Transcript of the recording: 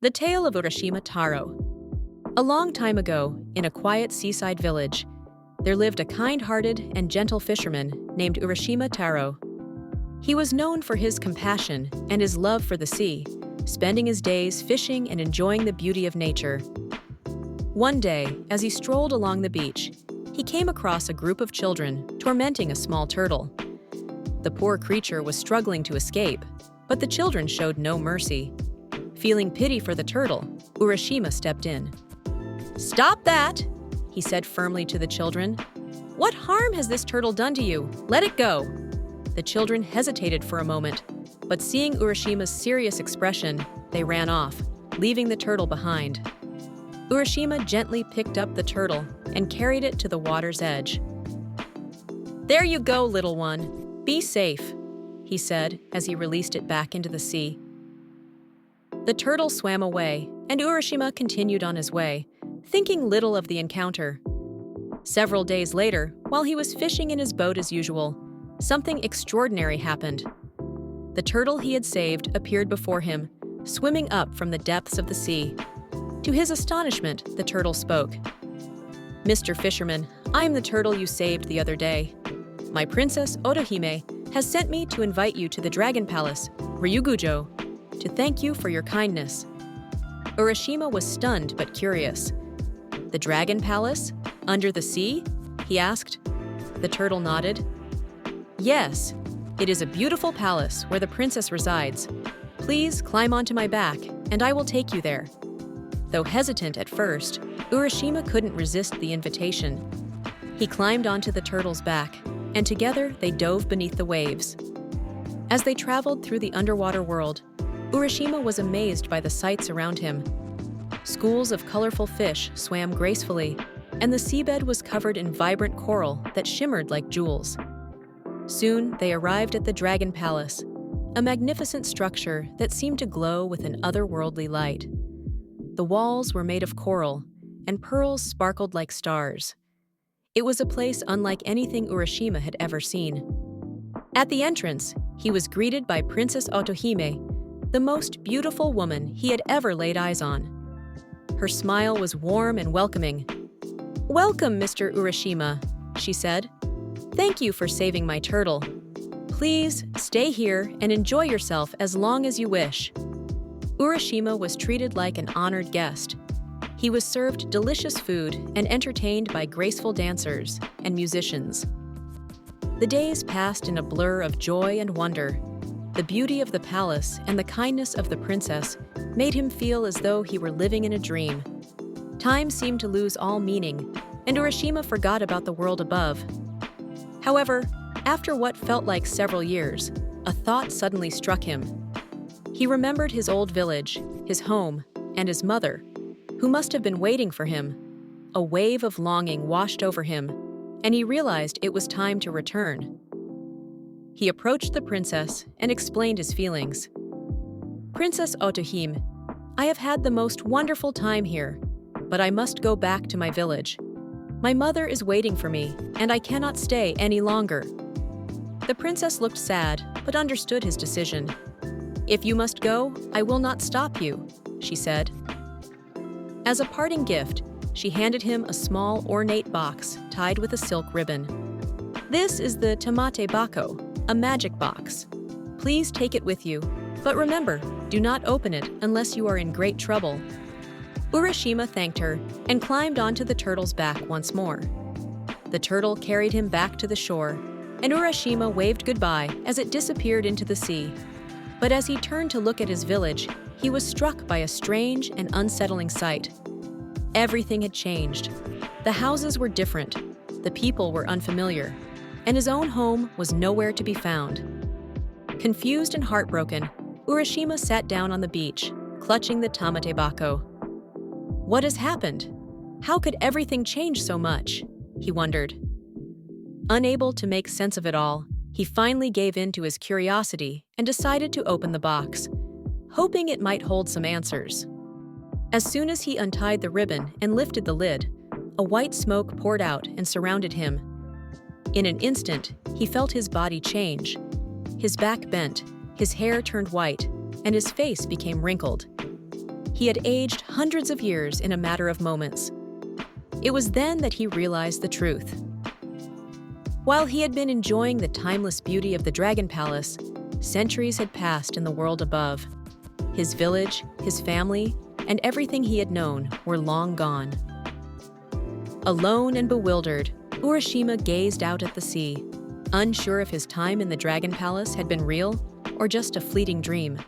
The Tale of Urashima Taro. A long time ago, in a quiet seaside village, there lived a kind-hearted and gentle fisherman named Urashima Taro. He was known for his compassion and his love for the sea, spending his days fishing and enjoying the beauty of nature. One day, as he strolled along the beach, he came across a group of children tormenting a small turtle. The poor creature was struggling to escape, but the children showed no mercy. Feeling pity for the turtle, Urashima stepped in. "Stop that!" he said firmly to the children. "What harm has this turtle done to you? Let it go!" The children hesitated for a moment, but seeing Urashima's serious expression, they ran off, leaving the turtle behind. Urashima gently picked up the turtle and carried it to the water's edge. "There you go, little one. Be safe," he said as he released it back into the sea. The turtle swam away, and Urashima continued on his way, thinking little of the encounter. Several days later, while he was fishing in his boat as usual, something extraordinary happened. The turtle he had saved appeared before him, swimming up from the depths of the sea. To his astonishment, the turtle spoke. "Mr. Fisherman, I am the turtle you saved the other day. My princess Otohime has sent me to invite you to the Dragon Palace, Ryugujo, to thank you for your kindness." Urashima was stunned but curious. "The Dragon Palace? Under the sea?" he asked. The turtle nodded. "Yes, it is a beautiful palace where the princess resides. Please climb onto my back, and I will take you there." Though hesitant at first, Urashima couldn't resist the invitation. He climbed onto the turtle's back, and together they dove beneath the waves. As they traveled through the underwater world, Urashima was amazed by the sights around him. Schools of colorful fish swam gracefully, and the seabed was covered in vibrant coral that shimmered like jewels. Soon they arrived at the Dragon Palace, a magnificent structure that seemed to glow with an otherworldly light. The walls were made of coral, and pearls sparkled like stars. It was a place unlike anything Urashima had ever seen. At the entrance, he was greeted by Princess Otohime, the most beautiful woman he had ever laid eyes on. Her smile was warm and welcoming. "Welcome, Mr. Urashima," she said. "Thank you for saving my turtle. Please stay here and enjoy yourself as long as you wish." Urashima was treated like an honored guest. He was served delicious food and entertained by graceful dancers and musicians. The days passed in a blur of joy and wonder. The beauty of the palace and the kindness of the princess made him feel as though he were living in a dream. Time seemed to lose all meaning, and Urashima forgot about the world above. However, after what felt like several years, a thought suddenly struck him. He remembered his old village, his home, and his mother, who must have been waiting for him. A wave of longing washed over him, and he realized it was time to return. He approached the princess and explained his feelings. "Princess Otohime, I have had the most wonderful time here, but I must go back to my village. My mother is waiting for me, and I cannot stay any longer." The princess looked sad, but understood his decision. "If you must go, I will not stop you," she said. As a parting gift, she handed him a small, ornate box tied with a silk ribbon. "This is the tamate bako, a magic box. Please take it with you, but remember, do not open it unless you are in great trouble." Urashima thanked her and climbed onto the turtle's back once more. The turtle carried him back to the shore, and Urashima waved goodbye as it disappeared into the sea. But as he turned to look at his village, he was struck by a strange and unsettling sight. Everything had changed. The houses were different, the people were unfamiliar, and his own home was nowhere to be found. Confused and heartbroken, Urashima sat down on the beach, clutching the tamate bako. What has happened? How could everything change so much? He wondered. Unable to make sense of it all, he finally gave in to his curiosity and decided to open the box, hoping it might hold some answers. As soon as he untied the ribbon and lifted the lid, a white smoke poured out and surrounded him. In an instant, he felt his body change. His back bent, his hair turned white, and his face became wrinkled. He had aged hundreds of years in a matter of moments. It was then that he realized the truth. While he had been enjoying the timeless beauty of the Dragon Palace, centuries had passed in the world above. His village, his family, and everything he had known were long gone. Alone and bewildered, Urashima gazed out at the sea, unsure if his time in the Dragon Palace had been real or just a fleeting dream.